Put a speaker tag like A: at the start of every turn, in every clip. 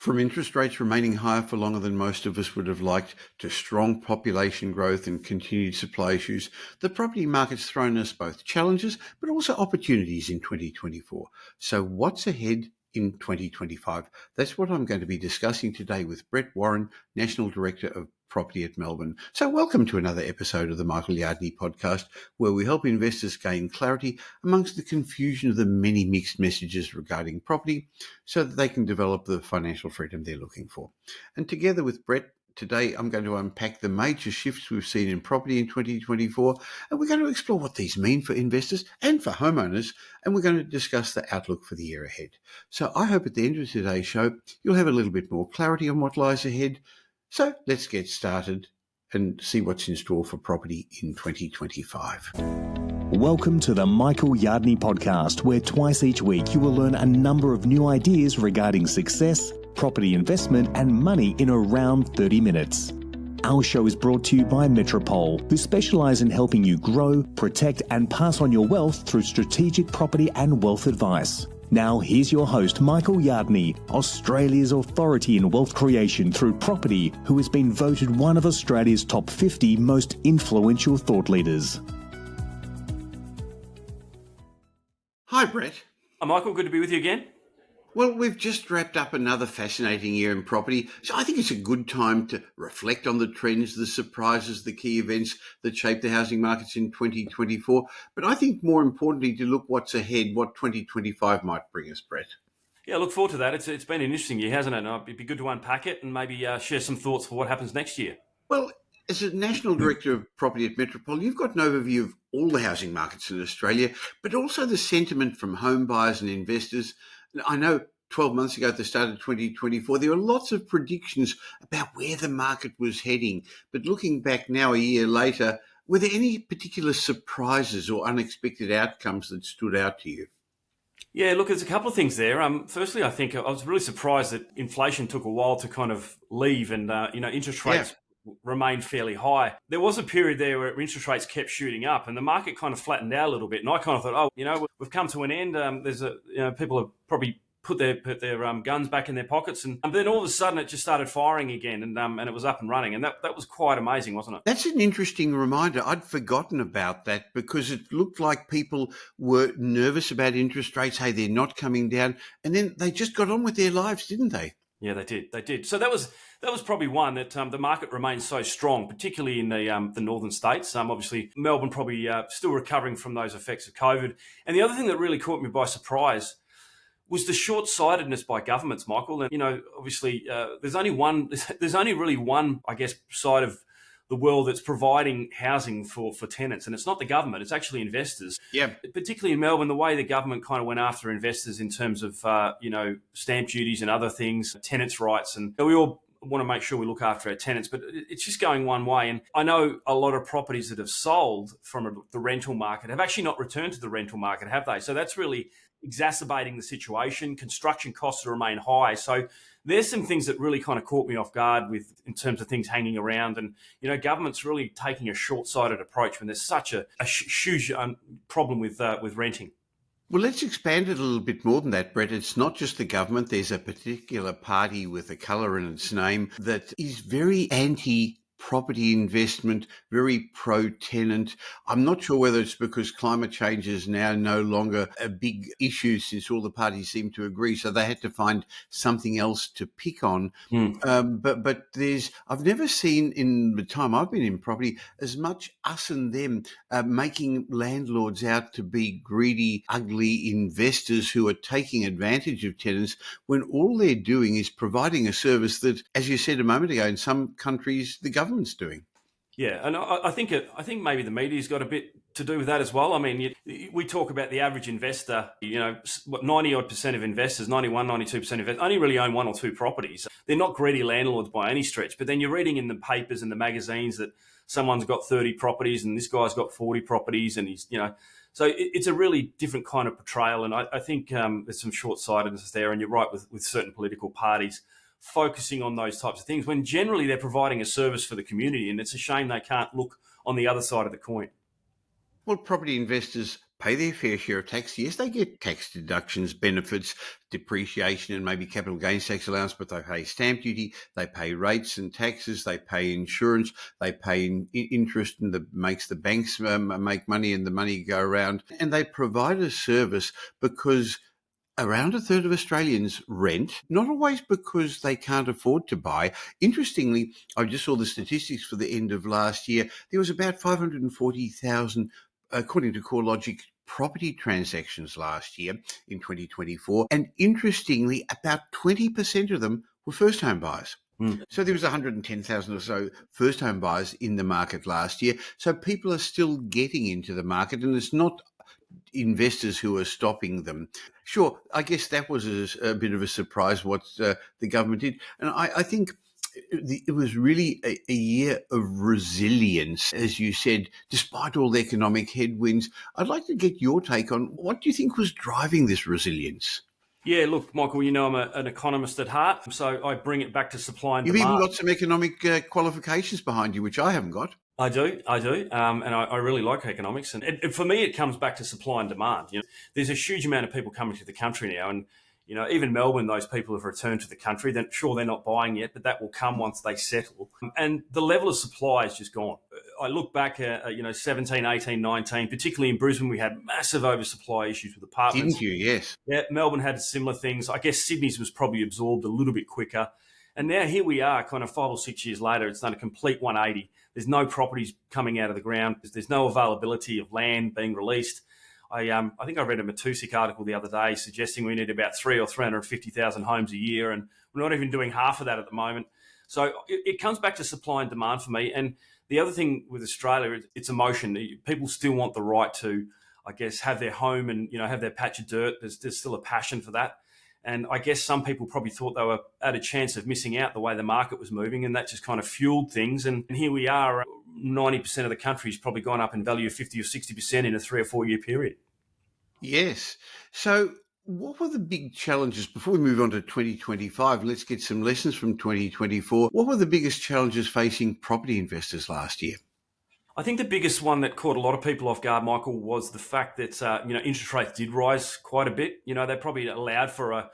A: From interest rates remaining higher for longer than most of us would have liked to strong population growth and continued supply issues, the property market's thrown us both challenges but also opportunities in 2024. So what's ahead in 2025? That's what I'm going to be discussing today with Brett Warren, National Director of Property at Melbourne. So welcome to another episode of the Michael Yardney podcast, where we help investors gain clarity amongst the confusion of the many mixed messages regarding property so that they can develop the financial freedom they're looking for. And together with Brett, today I'm going to unpack the major shifts we've seen in property in 2024, and we're going to explore what these mean for investors and for homeowners, and we're going to discuss the outlook for the year ahead. So I hope at the end of today's show, you'll have a little bit more clarity on what lies ahead. So let's get started and see what's in store for property in 2025.
B: Welcome to the Michael Yardney podcast, where twice each week you will learn a number of new ideas regarding success, property investment and money in around 30 minutes. Our show is brought to you by Metropole, who specialise in helping you grow, protect and pass on your wealth through strategic property and wealth advice. Now here's your host, Michael Yardney, Australia's authority in wealth creation through property, who has been voted one of Australia's top 50 most influential thought leaders.
A: Hi, Brett.
C: Hi, Michael. Good to be with you again.
A: Well, we've just wrapped up another fascinating year in property, so I think it's a good time to reflect on the trends, the surprises, the key events that shaped the housing markets in 2024. But I think more importantly, to look what's ahead, what 2025 might bring us, Brett.
C: Yeah, I look forward to that. It's been an interesting year, hasn't it? And it'd be good to unpack it and maybe share some thoughts for what happens next year.
A: Well, as a National Director of Property at Metropole, you've got an overview of all the housing markets in Australia, but also the sentiment from home buyers and investors. I know 12 months ago at the start of 2024, there were lots of predictions about where the market was heading. But looking back now a year later, were there any particular surprises or unexpected outcomes that stood out to you?
C: Yeah, look, there's a couple of things there. Firstly, I think I was really surprised that inflation took a while to kind of leave and, interest rates remained fairly high. There was a period there where interest rates kept shooting up and the market kind of flattened out a little bit. And I kind of thought, we've come to an end. People have probably put their guns back in their pockets, and then all of a sudden it just started firing again, and it was up and running, and that was quite amazing, wasn't it?
A: That's an interesting reminder. I'd forgotten about that because it looked like people were nervous about interest rates. Hey, they're not coming down, and then they just got on with their lives, didn't they?
C: Yeah, they did. So that was probably one that the market remains so strong, particularly in the northern states. Obviously, Melbourne probably still recovering from those effects of COVID. And the other thing that really caught me by surprise was the short-sightedness by governments, Michael. And obviously, there's only really one, I guess, side of the world that's providing housing for tenants, and it's not the government; it's actually investors.
A: Yeah.
C: Particularly in Melbourne, the way the government kind of went after investors in terms of stamp duties and other things, tenants' rights, and we all want to make sure we look after our tenants, but it's just going one way. And I know a lot of properties that have sold from the rental market have actually not returned to the rental market, have they? So that's really exacerbating the situation. Construction costs remain high. So there's some things that really kind of caught me off guard in terms of things hanging around. And, government's really taking a short-sighted approach when there's such a huge problem with renting.
A: Well, let's expand it a little bit more than that, Brett. It's not just the government. There's a particular party with a colour in its name that is very anti-property investment, very pro-tenant. I'm not sure whether it's because climate change is now no longer a big issue since all the parties seem to agree, so they had to find something else to pick on. But I've never seen in the time I've been in property as much us and them making landlords out to be greedy, ugly investors who are taking advantage of tenants when all they're doing is providing a service that, as you said a moment ago, in some countries the government's doing.
C: Yeah, and I think maybe the media's got a bit to do with that as well. I mean, we talk about the average investor, 90-odd% of investors, 91, 92% of investors only really own one or two properties. They're not greedy landlords by any stretch, but then you're reading in the papers and the magazines that someone's got 30 properties and this guy's got 40 properties and he's, so it's a really different kind of portrayal. And I think there's some short-sightedness there, and you're right with certain political parties focusing on those types of things when generally they're providing a service for the community, and it's a shame they can't look on the other side of the coin.
A: Well, property investors pay their fair share of tax. Yes, they get tax deductions, benefits, depreciation, and maybe capital gains tax allowance, but they pay stamp duty, they pay rates and taxes, they pay insurance, they pay interest, and that makes the banks make money and the money go around. And they provide a service because around a third of Australians rent, not always because they can't afford to buy. Interestingly, I just saw the statistics for the end of last year. There was about 540,000, according to CoreLogic, property transactions last year in 2024. And interestingly, about 20% of them were first home buyers. So there was 110,000 or so first home buyers in the market last year. So people are still getting into the market, and it's not investors who are stopping them. Sure, I guess that was a bit of a surprise what the government did. And I think it was really a year of resilience, as you said, despite all the economic headwinds. I'd like to get your take on what do you think was driving this resilience?
C: Yeah, look, Michael, I'm an economist at heart, so I bring it back to supply and
A: You've
C: demand.
A: even got some economic qualifications behind you, which I haven't got.
C: I do, and I really like economics. And for me, it comes back to supply and demand. There's a huge amount of people coming to the country now, and even Melbourne, those people have returned to the country. Then sure, they're not buying yet, but that will come once they settle. And the level of supply is just gone. I look back at 17, 18, 19, particularly in Brisbane, we had massive oversupply issues with apartments.
A: Didn't you? Yes.
C: Yeah, Melbourne had similar things. I guess Sydney's was probably absorbed a little bit quicker. And now here we are, kind of 5 or 6 years later, it's done a complete 180. There's no properties coming out of the ground. There's no availability of land being released. I think I read a Matusik article the other day suggesting we need about 350,000 homes a year, and we're not even doing half of that at the moment. So it comes back to supply and demand for me. And the other thing with Australia, it's emotion. People still want the right to, I guess, have their home and have their patch of dirt. There's still a passion for that. And I guess some people probably thought they were at a chance of missing out the way the market was moving, and that just kind of fueled things. And here we are, 90% of the country's probably gone up in value 50 or 60% in a 3 or 4 year period.
A: Yes. So what were the big challenges before we move on to 2025? Let's get some lessons from 2024. What were the biggest challenges facing property investors last year?
C: I think the biggest one that caught a lot of people off guard, Michael, was the fact that interest rates did rise quite a bit. They probably allowed for a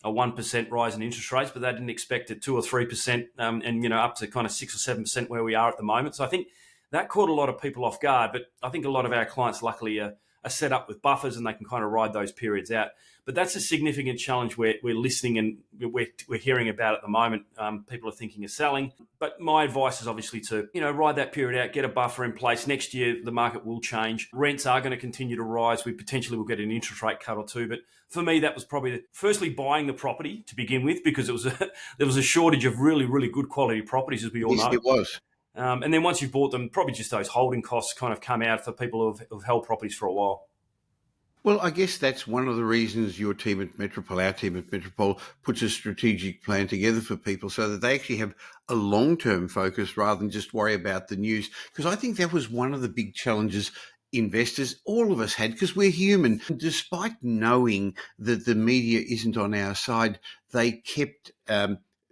C: 1% rise in interest rates, but they didn't expect it 2 or 3%, and up to kind of 6 or 7% where we are at the moment. So I think that caught a lot of people off guard. But I think a lot of our clients, luckily, are set up with buffers and they can kind of ride those periods out. But that's a significant challenge we're listening and we're hearing about at the moment. People are thinking of selling. But my advice is obviously to, ride that period out, get a buffer in place. Next year, the market will change. Rents are going to continue to rise. We potentially will get an interest rate cut or two. But for me, that was probably firstly buying the property to begin with, because there was a shortage of really, really good quality properties, as we all know.
A: Yes, it was.
C: And then once you've bought them, probably just those holding costs kind of come out for people who've held properties for a while.
A: Well, I guess that's one of the reasons your team at Metropole, our team at Metropole, puts a strategic plan together for people so that they actually have a long-term focus rather than just worry about the news. Because I think that was one of the big challenges investors, all of us had, because we're human. Despite knowing that the media isn't on our side, they kept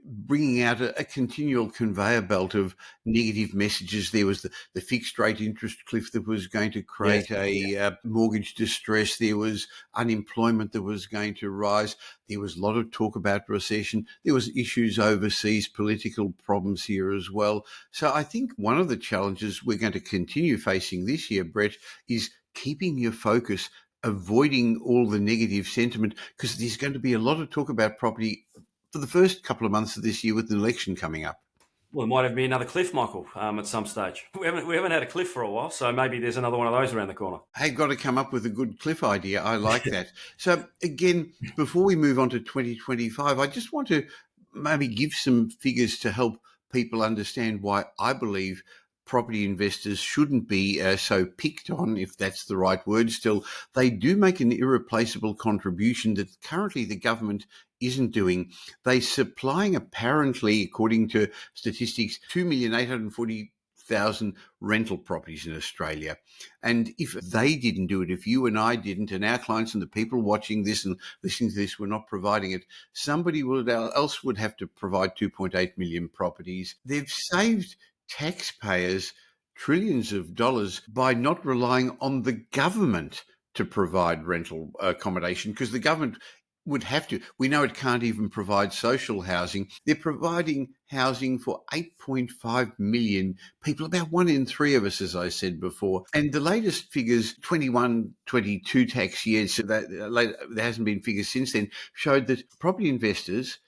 A: bringing out a continual conveyor belt of negative messages. There was the fixed rate interest cliff that was going to create mortgage distress. There was unemployment that was going to rise. There was a lot of talk about recession. There was issues overseas, political problems here as well. So I think one of the challenges we're going to continue facing this year, Brett, is keeping your focus, avoiding all the negative sentiment, because there's going to be a lot of talk about property for the first couple of months of this year with the election coming up.
C: Well, it might have been another cliff, Michael, at some stage. We haven't had a cliff for a while, so maybe there's another one of those around the corner.
A: Hey, got to come up with a good cliff idea. I like that. So again, before we move on to 2025, I just want to maybe give some figures to help people understand why I believe property investors shouldn't be so picked on, if that's the right word still. They do make an irreplaceable contribution that currently the government isn't doing. They're supplying, apparently, according to statistics, 2,840,000 rental properties in Australia. And if they didn't do it, if you and I didn't, and our clients and the people watching this and listening to this were not providing it, somebody else would have to provide 2.8 million properties. They've saved taxpayers trillions of dollars by not relying on the government to provide rental accommodation because the government would have to. We know it can't even provide social housing. They're providing housing for 8.5 million people, about 1 in 3 of us, as I said before. And the latest figures, 21-22 tax years, so there hasn't been figures since then, showed that property investors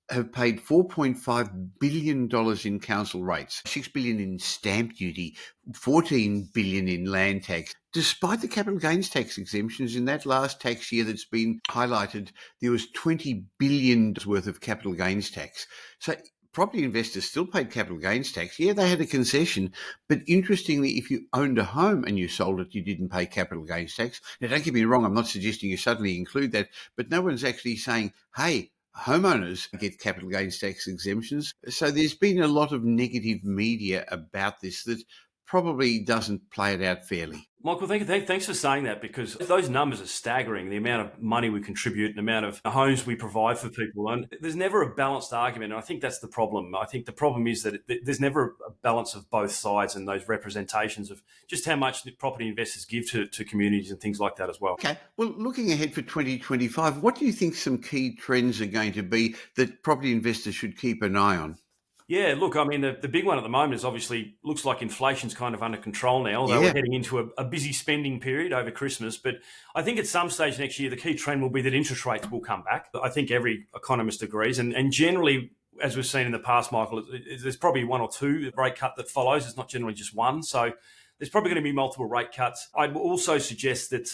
A: have paid $4.5 billion in council rates, $6 billion in stamp duty, $14 billion in land tax. Despite the capital gains tax exemptions, in that last tax year that's been highlighted, there was $20 billion worth of capital gains tax. So property investors still paid capital gains tax. Yeah, they had a concession, but interestingly, if you owned a home and you sold it, you didn't pay capital gains tax. Now, don't get me wrong, I'm not suggesting you suddenly include that, but no one's actually saying, hey, homeowners get capital gains tax exemptions. So there's been a lot of negative media about this that probably doesn't play it out fairly.
C: Michael, thanks for saying that, because those numbers are staggering, the amount of money we contribute, the amount of homes we provide for people. And there's never a balanced argument. And I think that's the problem. I think the problem is that there's never a balance of both sides and those representations of just how much property investors give to communities and things like that as well.
A: Okay. Well, looking ahead for 2025, what do you think some key trends are going to be that property investors should keep an eye on?
C: Yeah, look, I mean, the big one at the moment is obviously looks like inflation's kind of under control now, although we're heading into a busy spending period over Christmas. But I think at some stage next year, the key trend will be that interest rates will come back. I think every economist agrees. And generally, as we've seen in the past, Michael, there's probably 1 or 2 rate cut that follows. It's not generally just one. So there's probably going to be multiple rate cuts. I'd also suggest that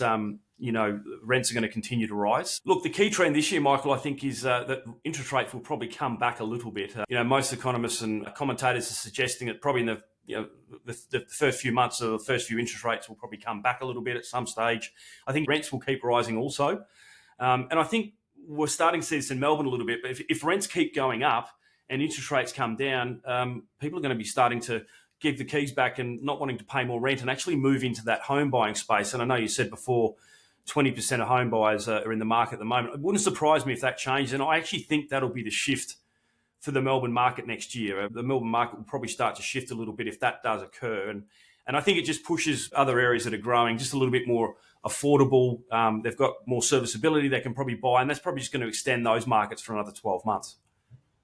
C: rents are going to continue to rise. Look, the key trend this year, Michael, I think is that interest rates will probably come back a little bit. Most economists and commentators are suggesting that probably in the first few months or the first few interest rates will probably come back a little bit at some stage. I think rents will keep rising also. And I think we're starting to see this in Melbourne a little bit, but if rents keep going up and interest rates come down, people are going to be starting to give the keys back and not wanting to pay more rent and actually move into that home buying space. And I know you said before, 20% of home buyers are in the market at the moment. It wouldn't surprise me if that changed. And I actually think that'll be the shift for the Melbourne market next year. The Melbourne market will probably start to shift a little bit if that does occur. And I think it just pushes other areas that are growing just a little bit more affordable. They've got more serviceability they can probably buy. And that's probably just going to extend those markets for another 12 months.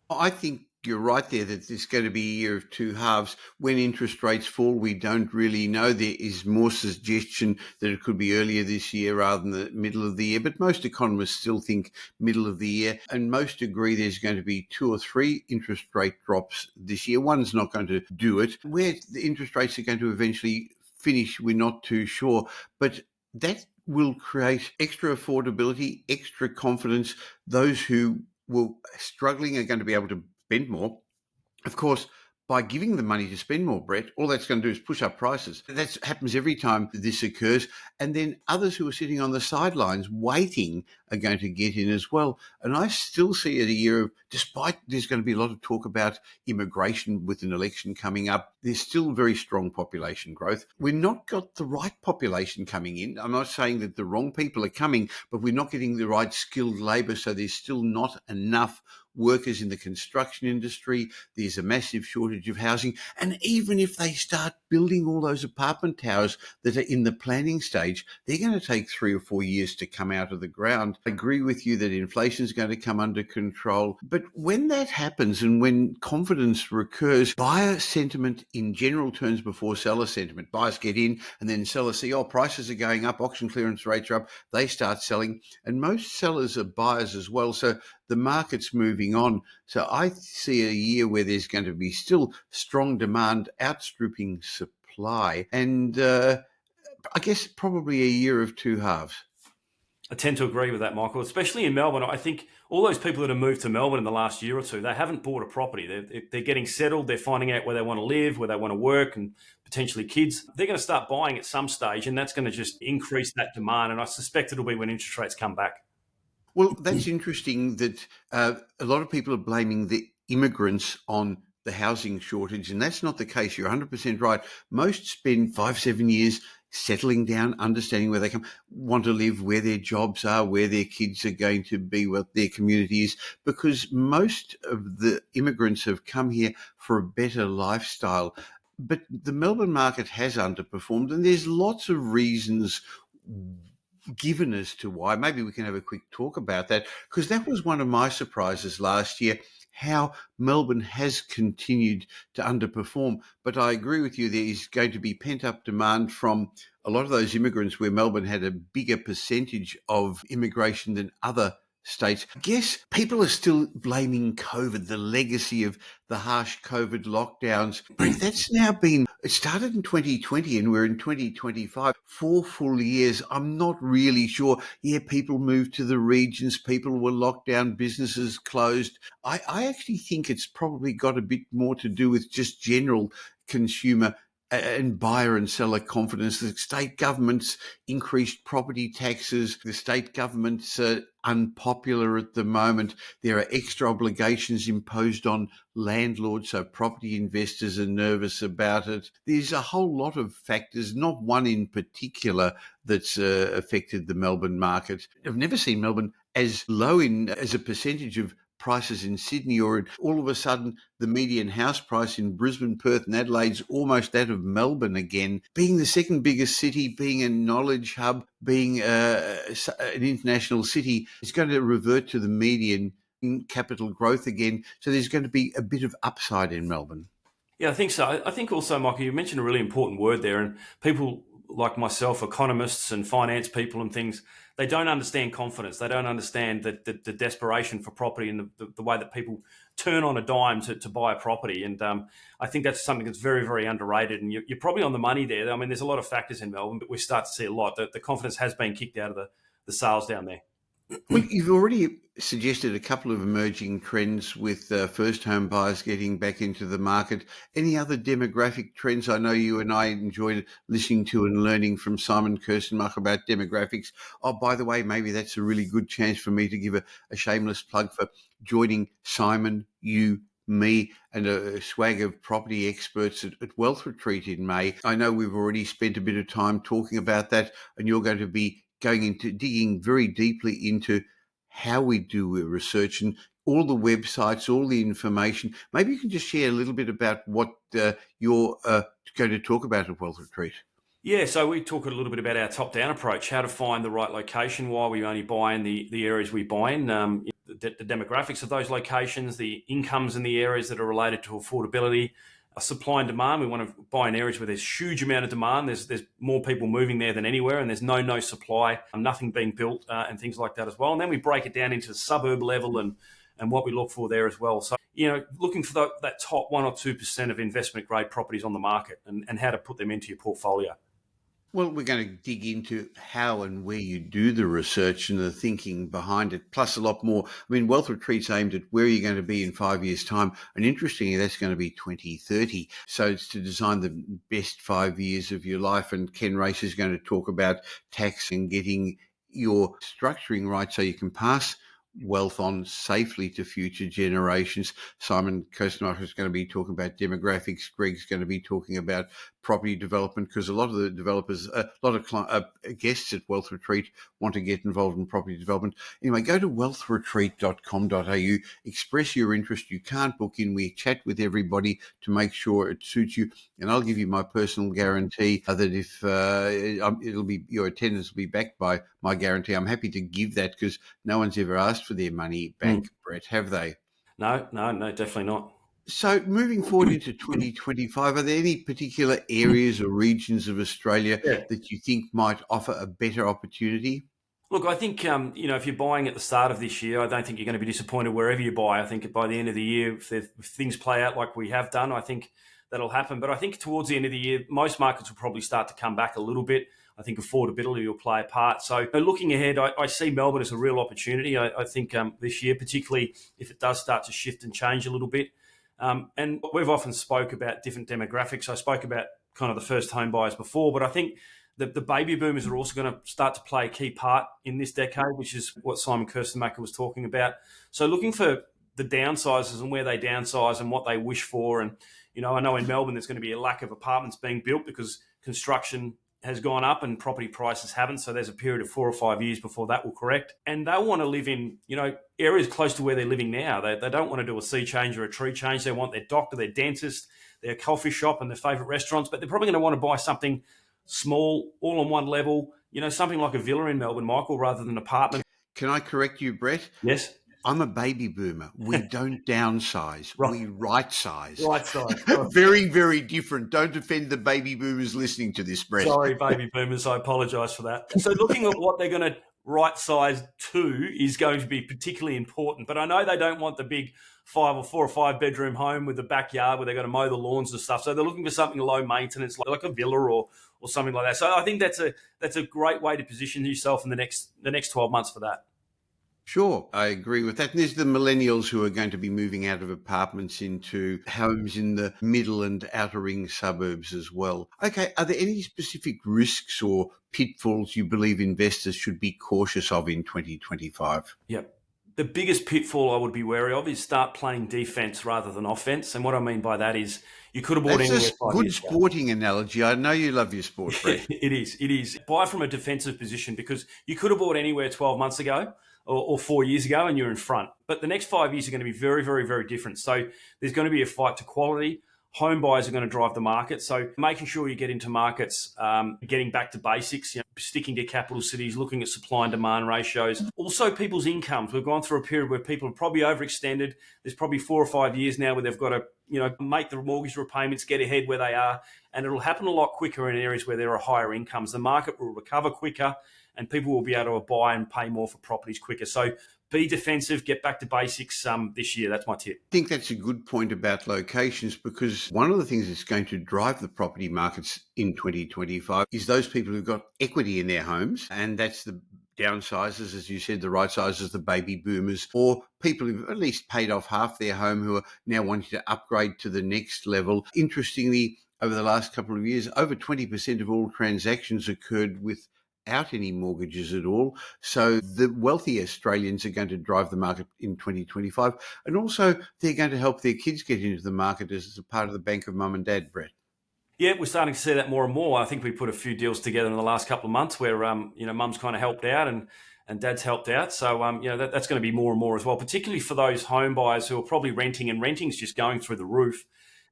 A: I think you're right there that it's going to be a year of 2 halves. When interest rates fall, we don't really know. There is more suggestion that it could be earlier this year rather than the middle of the year, but most economists still think middle of the year, and most agree there's going to be 2 or 3 interest rate drops this year. One's not going to do it. Where the interest rates are going to eventually finish, we're not too sure, but that will create extra affordability, extra confidence. Those who were struggling are going to be able to spend more. Of course, by giving them money to spend more, Brett, all that's going to do is push up prices. That happens every time this occurs. And then others who are sitting on the sidelines waiting are going to get in as well. And I still see it a year of, despite there's going to be a lot of talk about immigration with an election coming up, there's still very strong population growth. We've not got the right population coming in. I'm not saying that the wrong people are coming, but we're not getting the right skilled labour. So there's still not enough workers in the construction industry. There's a massive shortage of housing. And even if they start building all those apartment towers that are in the planning stage, they're going to take 3 or 4 years to come out of the ground. I agree with you that inflation is going to come under control. But when that happens and when confidence recurs, buyer sentiment in general turns before seller sentiment. Buyers get in and then sellers see, prices are going up, auction clearance rates are up, they start selling. And most sellers are buyers as well. So the market's moving on. So I see a year where there's going to be still strong demand outstripping supply. And I guess probably a year of 2 halves.
C: I tend to agree with that, Michael, especially in Melbourne. I think all those people that have moved to Melbourne in the last year or two, they haven't bought a property. They're getting settled. They're finding out where they want to live, where they want to work, and potentially kids. They're going to start buying at some stage, and that's going to just increase that demand. And I suspect it'll be when interest rates come back.
A: Well, that's interesting that a lot of people are blaming the immigrants on the housing shortage, and that's not the case. You're 100% right. Most spend 5-7 years settling down, understanding where they want to live, where their jobs are, where their kids are going to be, what their community is, because most of the immigrants have come here for a better lifestyle. But the Melbourne market has underperformed, and there's lots of reasons given as to why. Maybe we can have a quick talk about that, because that was one of my surprises last year, how Melbourne has continued to underperform. But I agree with you, there is going to be pent-up demand from a lot of those immigrants, where Melbourne had a bigger percentage of immigration than other states. I guess people are still blaming COVID, the legacy of the harsh COVID lockdowns. But that's now been, it started in 2020 and we're in 2025, 4 full years. I'm not really sure. Yeah, people moved to the regions, people were locked down, businesses closed. I actually think it's probably got a bit more to do with just general consumer and buyer and seller confidence. The state government's increased property taxes. The state government's unpopular at the moment. There are extra obligations imposed on landlords, so property investors are nervous about it. There's a whole lot of factors, not one in particular that's affected the Melbourne market. I've never seen Melbourne as low as a percentage of prices in Sydney, or all of a sudden the median house price in Brisbane, Perth and Adelaide's almost that of Melbourne again. Being the second biggest city, being a knowledge hub, being an international city, is going to revert to the median in capital growth again. So there's going to be a bit of upside in Melbourne.
C: Yeah, I think so. I think also, Michael, you mentioned a really important word there, and people like myself, economists and finance people and things, they don't understand confidence. They don't understand the desperation for property and the way that people turn on a dime to buy a property. And I think that's something that's very, very underrated. And you're probably on the money there. I mean, there's a lot of factors in Melbourne, but we start to see a lot. The confidence has been kicked out of the sales down there.
A: Well, you've already suggested a couple of emerging trends with first home buyers getting back into the market. Any other demographic trends? I know you and I enjoyed listening to and learning from Simon Kirstenmacher about demographics. Oh, by the way, maybe that's a really good chance for me to give a shameless plug for joining Simon, you, me and a swag of property experts at Wealth Retreat in May. I know we've already spent a bit of time talking about that, and you're going to be going into digging very deeply into how we do research and all the websites, all the information. Maybe you can just share a little bit about what you're going to talk about at Wealth Retreat.
C: Yeah, so we talk a little bit about our top-down approach, how to find the right location, why we only buy in the areas we buy in, the demographics of those locations, the incomes in the areas that are related to affordability, supply and demand. We want to buy in areas where there's huge amount of demand. There's more people moving there than anywhere, and there's no supply, nothing being built, and things like that as well. And then we break it down into the suburb level and what we look for there as well. So, looking for that top 1 or 2% of investment grade properties on the market and how to put them into your portfolio.
A: Well, we're going to dig into how and where you do the research and the thinking behind it, plus a lot more. I mean, Wealth Retreat's aimed at where you're going to be in 5 years' time. And interestingly, that's going to be 2030. So it's to design the best 5 years of your life. And Ken Race is going to talk about tax and getting your structuring right so you can pass wealth on safely to future generations. Simon Kirstenmacher is going to be talking about demographics. Greg's going to be talking about property development, because a lot of the developers, a lot of guests at Wealth Retreat want to get involved in property development. Anyway, go to wealthretreat.com.au, express your interest. You can't book in. We chat with everybody to make sure it suits you. And I'll give you my personal guarantee that if your attendance will be backed by my guarantee. I'm happy to give that, because no one's ever asked for their money back, Brett, have they?
C: No, definitely not.
A: So moving forward into 2025, are there any particular areas or regions of Australia that you think might offer a better opportunity?
C: Look, I think, if you're buying at the start of this year, I don't think you're going to be disappointed wherever you buy. I think by the end of the year, if things play out like we have done, I think that'll happen. But I think towards the end of the year, most markets will probably start to come back a little bit. I think affordability will play a part. So looking ahead, I see Melbourne as a real opportunity. I think this year, particularly if it does start to shift and change a little bit. And we've often spoke about different demographics. I spoke about kind of the first home buyers before, but I think the baby boomers are also going to start to play a key part in this decade, which is what Simon Kirstenmacher was talking about. So looking for the downsizers and where they downsize and what they wish for. And, I know in Melbourne there's going to be a lack of apartments being built because construction has gone up and property prices haven't. So there's a period of 4 or 5 years before that will correct. And they'll want to live in, areas close to where they're living now. They don't want to do a sea change or a tree change. They want their doctor, their dentist, their coffee shop and their favourite restaurants. But they're probably going to want to buy something small, all on one level, something like a villa in Melbourne, Michael, rather than an apartment.
A: Can I correct you, Brett?
C: Yes.
A: I'm a baby boomer. We don't downsize.
C: Right.
A: We right size.
C: Right side.
A: Very, very different. Don't offend the baby boomers listening to this, Brett.
C: Sorry, baby boomers. I apologise for that. So looking at what they're going to right size to is going to be particularly important. But I know they don't want the big 4 or 5 bedroom home with the backyard where they've got to mow the lawns and stuff. So they're looking for something low maintenance, like a villa or something like that. So I think that's a great way to position yourself in the next 12 months for that.
A: Sure, I agree with that. And there's the millennials who are going to be moving out of apartments into homes in the middle and outer ring suburbs as well. Okay, are there any specific risks or pitfalls you believe investors should be cautious of in 2025?
C: Yep. The biggest pitfall I would be wary of is start playing defense rather than offense. And what I mean by that is you could have bought anywhere 5 years ago.
A: Good sporting analogy. I know you love your sport, Brett.
C: It is. Buy from a defensive position because you could have bought anywhere 12 months ago or 4 years ago and you're in front. But the next 5 years are going to be very, very, very different. So there's going to be a fight to quality. Home buyers are going to drive the market. So making sure you get into markets, getting back to basics, sticking to capital cities, looking at supply and demand ratios. Also people's incomes. We've gone through a period where people are probably overextended. There's probably 4 or 5 years now where they've got to, make the mortgage repayments, get ahead where they are. And it'll happen a lot quicker in areas where there are higher incomes. The market will recover quicker and people will be able to buy and pay more for properties quicker. So be defensive, get back to basics this year. That's my tip.
A: I think that's a good point about locations, because one of the things that's going to drive the property markets in 2025 is those people who've got equity in their homes, and that's the downsizers, as you said, the right sizers, the baby boomers, or people who've at least paid off half their home who are now wanting to upgrade to the next level. Interestingly, over the last couple of years, over 20% of all transactions occurred without any mortgages at all. So the wealthy Australians are going to drive the market in 2025. And also they're going to help their kids get into the market as a part of the bank of mum and dad, Brett.
C: Yeah, we're starting to see that more and more. I think we put a few deals together in the last couple of months where, mum's kind of helped out and dad's helped out. So, that's going to be more and more as well, particularly for those home buyers who are probably renting, and renting's just going through the roof.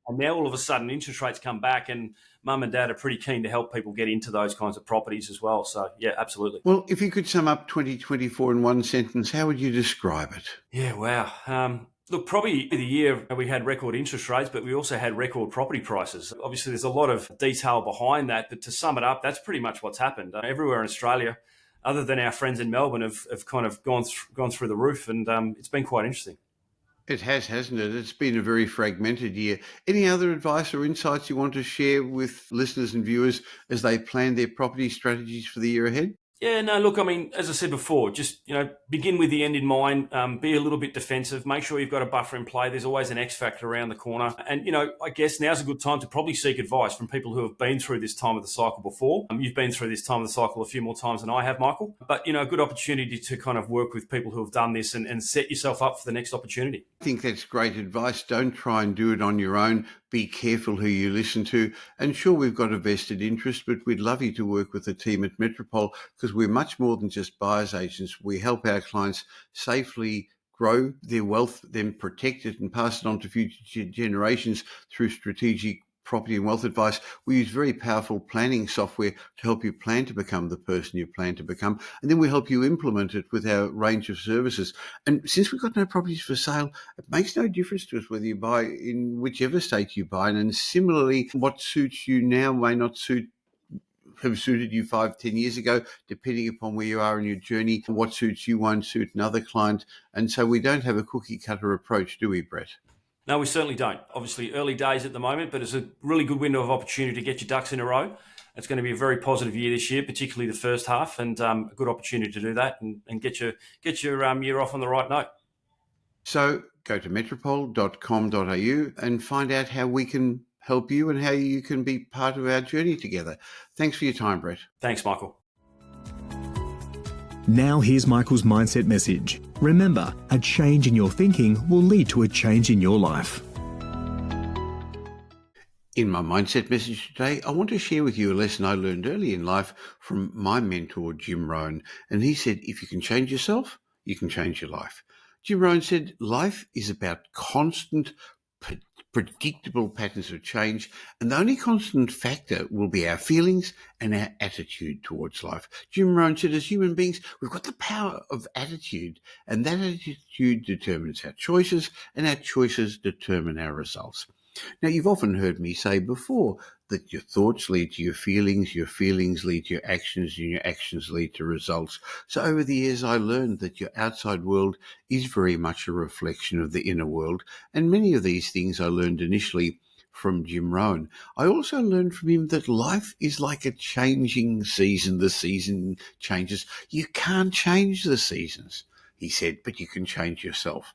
C: And now all of a sudden interest rates come back and mum and dad are pretty keen to help people get into those kinds of properties as well. So, yeah, absolutely.
A: Well, if you could sum up 2024 in one sentence, how would you describe it?
C: Yeah, wow. Look, probably the year we had record interest rates, but we also had record property prices. Obviously, there's a lot of detail behind that, but to sum it up, that's pretty much what's happened. Everywhere in Australia, other than our friends in Melbourne, have kind of gone through the roof, and it's been quite interesting.
A: It has, hasn't it? It's been a very fragmented year. Any other advice or insights you want to share with listeners and viewers as they plan their property strategies for the year ahead?
C: Yeah, no, look, I mean, as I said before, just, begin with the end in mind, be a little bit defensive, make sure you've got a buffer in play. There's always an X factor around the corner. And, I guess now's a good time to probably seek advice from people who have been through this time of the cycle before. You've been through this time of the cycle a few more times than I have, Michael. But, a good opportunity to kind of work with people who have done this and set yourself up for the next opportunity.
A: I think that's great advice. Don't try and do it on your own. Be careful who you listen to. And sure, we've got a vested interest, but we'd love you to work with the team at Metropole, because we're much more than just buyer's agents. We help our clients safely grow their wealth, then protect it and pass it on to future generations through strategic property and wealth advice. We use very powerful planning software to help you plan to become the person you plan to become. And then we help you implement it with our range of services. And since we've got no properties for sale, it makes no difference to us whether you buy in whichever state you buy. And similarly, what suits you now may not have suited you 5-10 years ago, depending upon where you are in your journey. What suits you won't suit another client. And so we don't have a cookie cutter approach, do we, Brett?
C: No, we certainly don't. Obviously, early days at the moment, but it's a really good window of opportunity to get your ducks in a row. It's going to be a very positive year this year, particularly the first half, and a good opportunity to do that and get your year off on the right note.
A: So go to metropole.com.au and find out how we can help you and how you can be part of our journey together. Thanks for your time, Brett.
C: Thanks, Michael.
B: Now here's Michael's mindset message. Remember, a change in your thinking will lead to a change in your life.
A: In my mindset message today, I want to share with you a lesson I learned early in life from my mentor, Jim Rohn. And he said, if you can change yourself, you can change your life. Jim Rohn said, life is about constant predictable patterns of change, and the only constant factor will be our feelings and our attitude towards life. Jim Rohn said, as human beings, we've got the power of attitude, and that attitude determines our choices, and our choices determine our results. Now, you've often heard me say before that your thoughts lead to your feelings lead to your actions, and your actions lead to results. So over the years, I learned that your outside world is very much a reflection of the inner world, and many of these things I learned initially from Jim Rohn. I also learned from him that life is like a changing season. The season changes. You can't change the seasons, he said, but you can change yourself.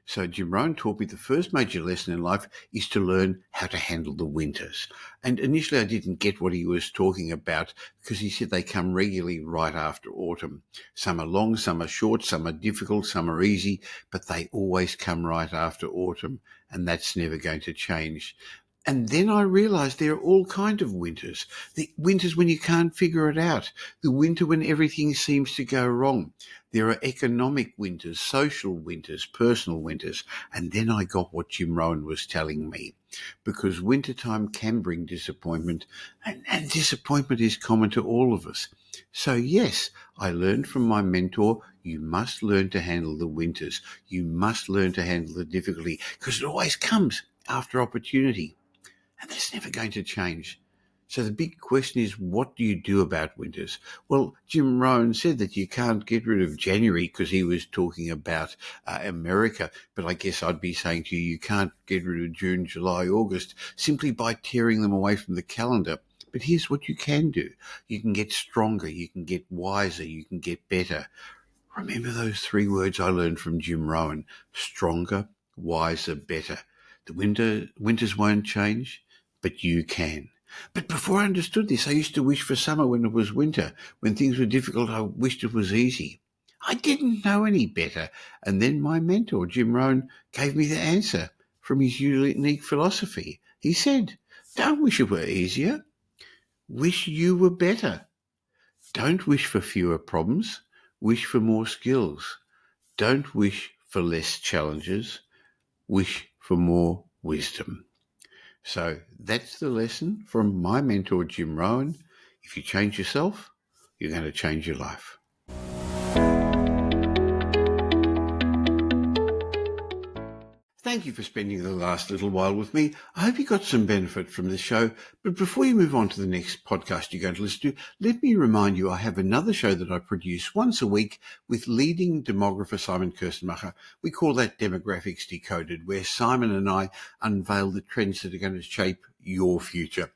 A: So Jim Rohn taught me the first major lesson in life is to learn how to handle the winters. And initially I didn't get what he was talking about because he said they come regularly right after autumn. Some are long, some are short, some are difficult, some are easy, but they always come right after autumn, and that's never going to change. And then I realised there are all kinds of winters. The winters when you can't figure it out. The winter when everything seems to go wrong. There are economic winters, social winters, personal winters. And then I got what Jim Rohn was telling me. Because wintertime can bring disappointment, and disappointment is common to all of us. So yes, I learned from my mentor, you must learn to handle the winters. You must learn to handle the difficulty, because it always comes after opportunity. And that's never going to change. So the big question is, what do you do about winters? Well, Jim Rohn said that you can't get rid of January because he was talking about America. But I guess I'd be saying to you, you can't get rid of June, July, August simply by tearing them away from the calendar. But here's what you can do. You can get stronger. You can get wiser. You can get better. Remember those 3 words I learned from Jim Rohn: stronger, wiser, better. The winters won't change, but you can. But before I understood this, I used to wish for summer when it was winter. When things were difficult, I wished it was easy. I didn't know any better. And then my mentor, Jim Rohn, gave me the answer from his unique philosophy. He said, don't wish it were easier. Wish you were better. Don't wish for fewer problems. Wish for more skills. Don't wish for less challenges. Wish for more wisdom. So that's the lesson from my mentor, Jim Rohn. If you change yourself, you're going to change your life. Thank you for spending the last little while with me. I hope you got some benefit from this show. But before you move on to the next podcast you're going to listen to, let me remind you I have another show that I produce once a week with leading demographer Simon Kirstenmacher. We call that Demographics Decoded, where Simon and I unveil the trends that are going to shape your future.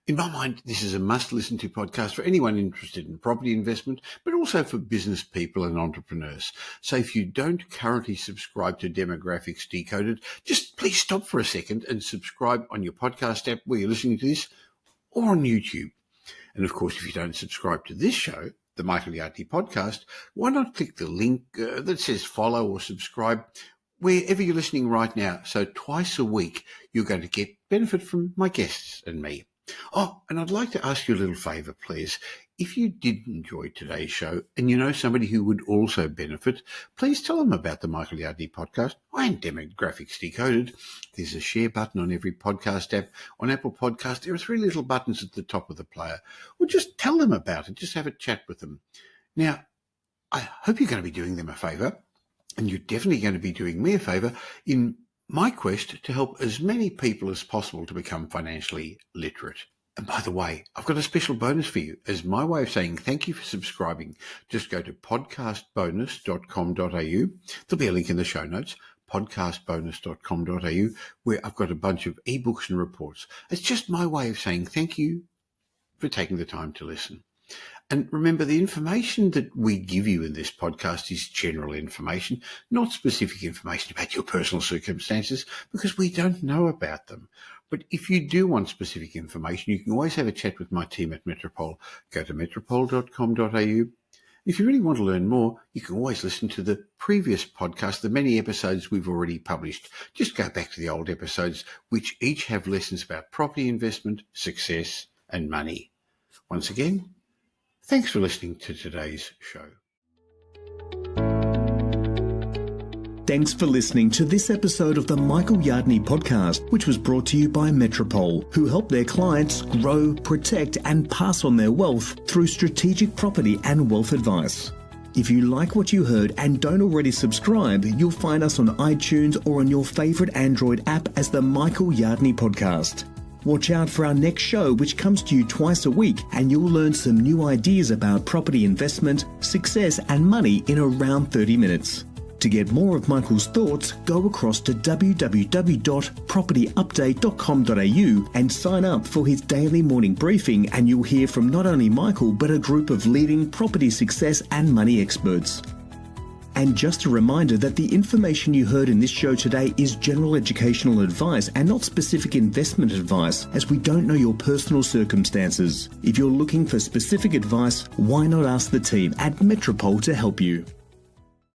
A: In my mind, this is a must-listen to podcast for anyone interested in property investment, but also for business people and entrepreneurs. So if you don't currently subscribe to Demographics Decoded, just please stop for a second and subscribe on your podcast app where you're listening to this, or on YouTube. And of course, if you don't subscribe to this show, the Michael Yardney Podcast, why not click the link that says follow or subscribe wherever you're listening right now. So twice a week, you're going to get benefit from my guests and me. Oh, and I'd like to ask you a little favour, please. If you did enjoy today's show and you know somebody who would also benefit, please tell them about the Michael Yardney Podcast and Demographics Decoded. There's a share button on every podcast app. On Apple Podcast, there are 3 little buttons at the top of the player. Or just tell them about it. Just have a chat with them. Now, I hope you're going to be doing them a favour, and you're definitely going to be doing me a favour in my quest to help as many people as possible to become financially literate. And by the way, I've got a special bonus for you. As my way of saying thank you for subscribing, just go to podcastbonus.com.au. There'll be a link in the show notes, podcastbonus.com.au, where I've got a bunch of ebooks and reports. It's just my way of saying thank you for taking the time to listen. And remember, the information that we give you in this podcast is general information, not specific information about your personal circumstances, because we don't know about them. But if you do want specific information, you can always have a chat with my team at Metropole. Go to metropole.com.au. If you really want to learn more, you can always listen to the previous podcast, the many episodes we've already published. Just go back to the old episodes, which each have lessons about property investment, success, and money. Once again, thanks for listening to today's show.
B: Thanks for listening to this episode of the Michael Yardney Podcast, which was brought to you by Metropole, who help their clients grow, protect and pass on their wealth through strategic property and wealth advice. If you like what you heard and don't already subscribe, you'll find us on iTunes or on your favourite Android app as the Michael Yardney Podcast. Watch out for our next show, which comes to you twice a week, and you'll learn some new ideas about property investment, success and money in around 30 minutes. To get more of Michael's thoughts, go across to www.propertyupdate.com.au and sign up for his daily morning briefing, and you'll hear from not only Michael but a group of leading property success and money experts. And just a reminder that the information you heard in this show today is general educational advice and not specific investment advice, as we don't know your personal circumstances. If you're looking for specific advice, why not ask the team at Metropole to help you?